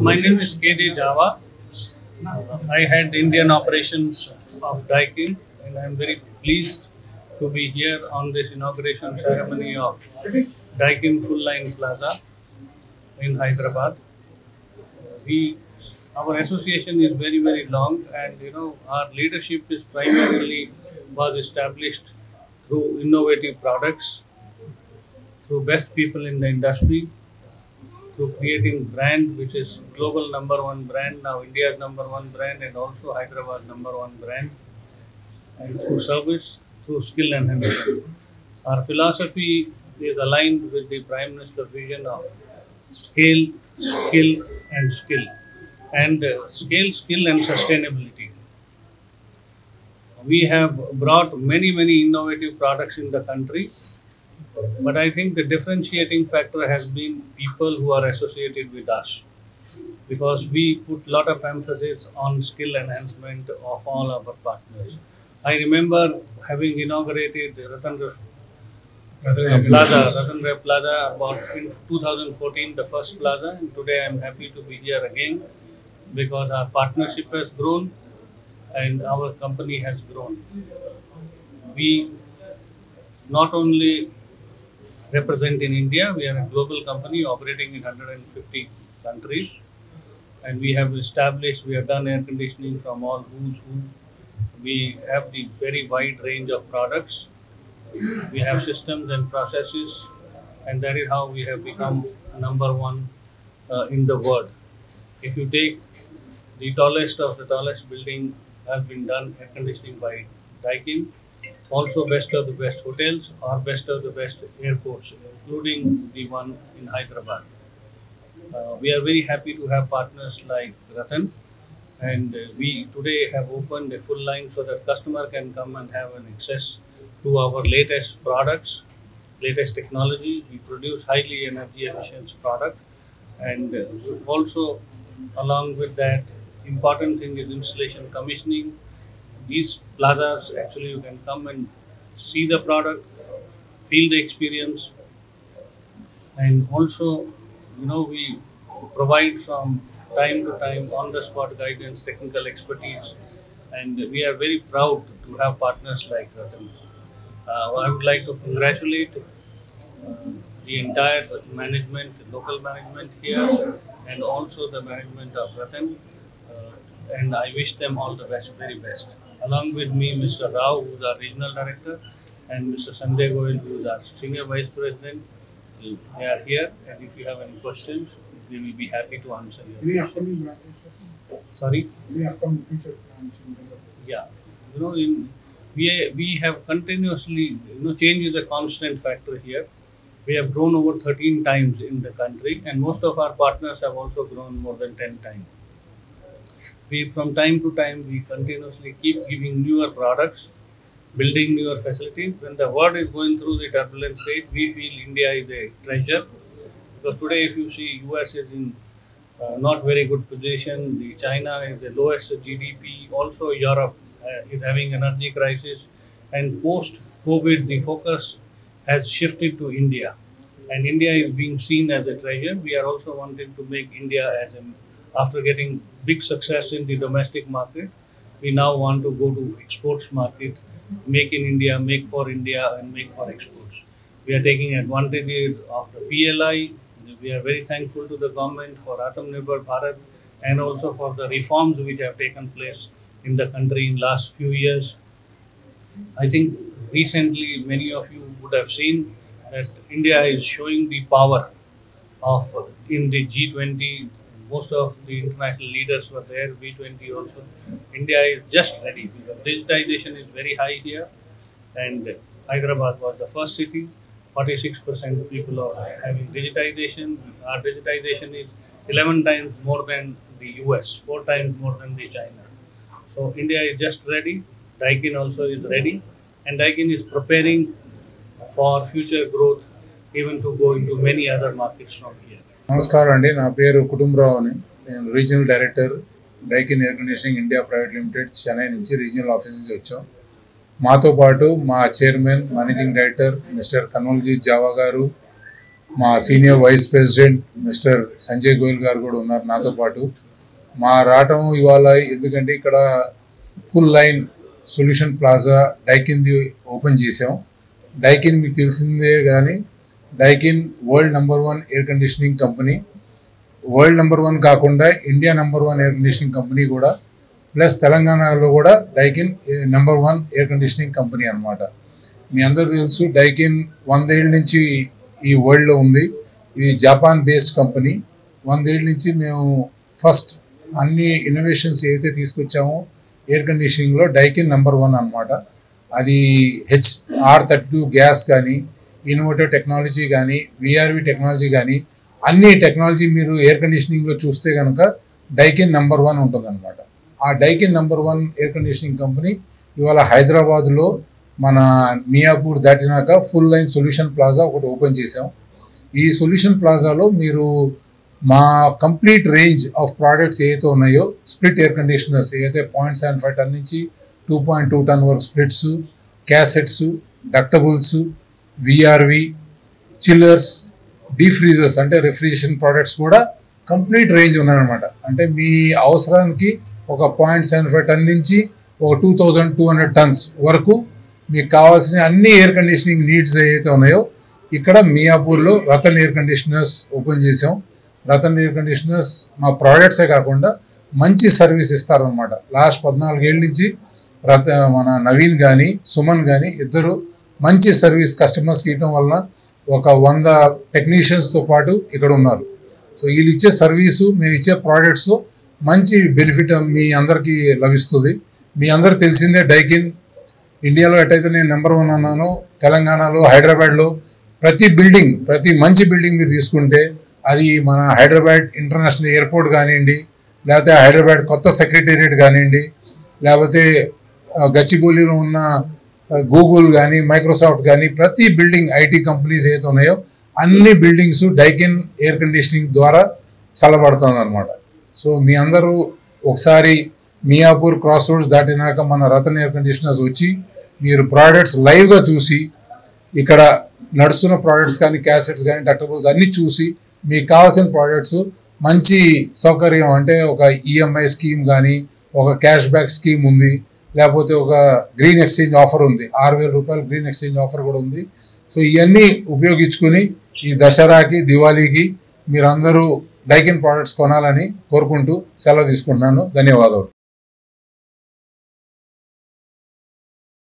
My name is KD Jawa. I had Indian operations of Daikin, and I am very pleased to be here on this inauguration ceremony of Daikin Full Line Plaza in Hyderabad. We, our association is very long, and our leadership is primarily was established through innovative products, through best people in the industry, through creating brand which is global number one brand, now India's number one brand, and also Hyderabad number one brand, and through service, through skill enhancement. Our philosophy is aligned with the Prime Minister's vision of scale, skill, and skill, and scale, skill, and sustainability. We have brought many innovative products in the country, but I think the differentiating factor has been people who are associated with us, because we put a lot of emphasis on skill enhancement of all our partners. I remember having inaugurated Rathan Plaza about in 2014, the first plaza, and today I am happy to be here again because our partnership has grown and our company has grown. We not only represent in India, we are a global company operating in 150 countries, and we have done air conditioning from all who's who. We have the very wide range of products. We have systems and processes, and that is how we have become number one in the world. If you take the tallest of the tallest building has been done air conditioning by Daikin. Also best of the best hotels or best of the best airports, including the one in Hyderabad. We are very happy to have partners like Rathan, and we today have opened a full line so that customer can come and have an access to our latest products, latest technology. We produce highly energy efficient product, and also along with that, important thing is installation commissioning. These plazas, actually you can come and see the product, feel the experience, and also we provide from time to time on the spot guidance, technical expertise, and we are very proud to have partners like Rathan. I would like to congratulate the entire management, local management here, and also the management of Rathan, and I wish them all the best, very best. Along with me, Mr. Rao, who is our regional director, and Mr. Sanjay Goyal, who is our senior vice president. They are here, and if you have any questions, we will be happy to answer your questions. Sorry? Yeah. We have continuously, change is a constant factor here. We have grown over 13 times in the country, and most of our partners have also grown more than 10 times. From time to time, we continuously keep giving newer products, building newer facilities. When the world is going through the turbulent state, we feel India is a treasure. Because today, if you see, US is in not very good position. China is the lowest GDP. Also, Europe is having energy crisis. And post-COVID, the focus has shifted to India. And India is being seen as a treasure. We are also wanting to make India after getting big success in the domestic market, we now want to go to exports market, make in India, make for India, and make for exports. We are taking advantages of the PLI. We are very thankful to the government for Atmanirbhar Bharat and also for the reforms which have taken place in the country in last few years. I think recently many of you would have seen that India is showing the power of in the G20. Most of the international leaders were there, B20 also. India is just ready because digitization is very high here, and Hyderabad was the first city. 46% of people are having digitization. Our digitization is 11 times more than the US, 4 times more than the China. So India is just ready. Daikin also is ready, and Daikin is preparing for future growth, even to go into many other markets from here. నమస్కారం అండి, నా పేరు కుటుంబరావు అని. నేను regional director Daikin air conditioning India private limited Chennai నుంచి regional office నుంచి వచ్చాం. మాతో పాటు మా chairman managing director mister Kanwaljit Jawa గారు, మా senior vice president mister Sanjay Goyal గారు కూడా ఉన్నారు నాతో పాటు. మా రావటం ఇవాళ ఎందుకంటే ఇక్కడ ఫుల్ లైన్ సొల్యూషన్ ప్లాజా డైకిన్ది ఓపెన్ చేసాం. డైకిన్ మీకు తెలిసిందే కానీ Daikin world number 1 air conditioning company. World number 1 కాకుండా India number 1 air conditioning company కూడా, ప్లస్ తెలంగాణలో కూడా Daikin number 1 air conditioning company అనమాట. మీ అందరూ తెలుసు డైకిన్ 100 ఏళ్ళ నుంచి ఈ వరల్డ్లో ఉంది. ఇది జపాన్ బేస్డ్ కంపెనీ. 100 ఏళ్ళ నుంచి మేము ఫస్ట్ అన్ని ఇన్నోవేషన్స్ ఏవైతే తీసుకొచ్చామో ఎయిర్ కండిషనింగ్లో డైకిన్ నెంబర్ 1 అనమాట. అది h5tv గ్యాస్ కానీ, ఇన్నోవేటివ్ టెక్నాలజీ కానీ, విఆర్వి టెక్నాలజీ కానీ, అన్ని టెక్నాలజీ మీరు ఎయిర్ కండిషనింగ్లో చూస్తే కనుక డైకిన్ నెంబర్ 1 ఉంటుంది అనమాట. ఆ Daikin number 1 air conditioning company ఇవాళ హైదరాబాద్లో మన మియాపూర్ దాటినాక ఫుల్ లైన్ సొల్యూషన్ ప్లాజా ఒకటి ఓపెన్ చేసాం. ఈ సొల్యూషన్ ప్లాజాలో మీరు మా కంప్లీట్ రేంజ్ ఆఫ్ ప్రోడక్ట్స్ ఏవైతే ఉన్నాయో, స్ప్లిట్ ఎయిర్ కండిషనర్స్ ఏదైతే 0.75 టన్ నుంచి 2.2 టన్ వరకు splits, cassettes, ductables, VRV, chillers, deep freezers అంటే రిఫ్రిజరేషన్ ప్రోడక్ట్స్ కూడా కంప్లీట్ రేంజ్ ఉన్నాయన్నమాట. అంటే మీ అవసరానికి ఒక 0.75 టన్ నుంచి ఒక 2200 టన్స్ వరకు మీకు కావాల్సిన అన్ని ఎయిర్ కండిషనింగ్ నీడ్స్ ఏవైతే ఉన్నాయో ఇక్కడ మియాపూర్లో రతన్ ఎయిర్ కండిషనర్స్ ఓపెన్ చేసాం. రతన్ ఎయిర్ కండిషనర్స్ మా ప్రోడక్ట్సే కాకుండా మంచి సర్వీస్ ఇస్తారనమాట. లాస్ట్ 14 ఏళ్ళ నుంచి మన నవీన్ కానీ సుమన్ కానీ ఇద్దరు మంచి సర్వీస్ కస్టమర్స్కి ఇవ్వడం వలన ఒక 100 టెక్నీషియన్స్తో పాటు ఇక్కడ ఉన్నారు. సో వీళ్ళు ఇచ్చే సర్వీసు, మేము ఇచ్చే ప్రోడక్ట్స్ మంచి బెనిఫిట్ మీ అందరికీ లభిస్తుంది. మీ అందరికి తెలిసిందే డైకిన్ ఇండియాలో ఎట్టయితే నేను నెంబర్ 1 అన్నానో, తెలంగాణలో హైదరాబాద్లో ప్రతి మంచి బిల్డింగ్ మీరు తీసుకుంటే అది మన హైదరాబాద్ ఇంటర్నేషనల్ ఎయిర్పోర్ట్ కానివ్వండి, లేకపోతే హైదరాబాద్ కొత్త సెక్రటేరియట్ కానివ్వండి, లేకపోతే గచ్చిబౌలిలో ఉన్న గూగుల్ కానీ, మైక్రోసాఫ్ట్ కానీ, ప్రతి బిల్డింగ్ ఐటీ కంపెనీస్ ఏదైతే ఉన్నాయో అన్ని బిల్డింగ్స్ డైకిన్ ఎయిర్ కండిషనింగ్ ద్వారా చల్లబడుతుంది అనమాట. సో మీ అందరూ ఒకసారి మియాపూర్ క్రాస్ రోడ్స్ దాటినాక మన రతన్ ఎయిర్ కండిషనర్స్ వచ్చి మీరు ప్రోడక్ట్స్ లైవ్గా చూసి, ఇక్కడ నడుస్తున్న ప్రోడక్ట్స్ కానీ, క్యాసెట్స్ కానీ, డక్టబుల్స్ అన్నీ చూసి మీకు కావాల్సిన ప్రోడక్ట్స్ మంచి సౌకర్యం అంటే ఒక ఈఎంఐ స్కీమ్ కానీ, ఒక క్యాష్ బ్యాక్ స్కీమ్ ఉంది, లేకపోతే ఒక గ్రీన్ ఎక్స్చేంజ్ ఆఫర్ ఉంది, 6000 రూపాయలు గ్రీన్ ఎక్స్చేంజ్ ఆఫర్ కూడా ఉంది. సో ఇవన్నీ ఉపయోగించుకుని ఈ దసరాకి, దివాళీకి మీరందరూ డైకిన్ ప్రోడక్ట్స్ కొనాలని కోరుకుంటూ సెలవు తీసుకుంటున్నాను. ధన్యవాదాలు.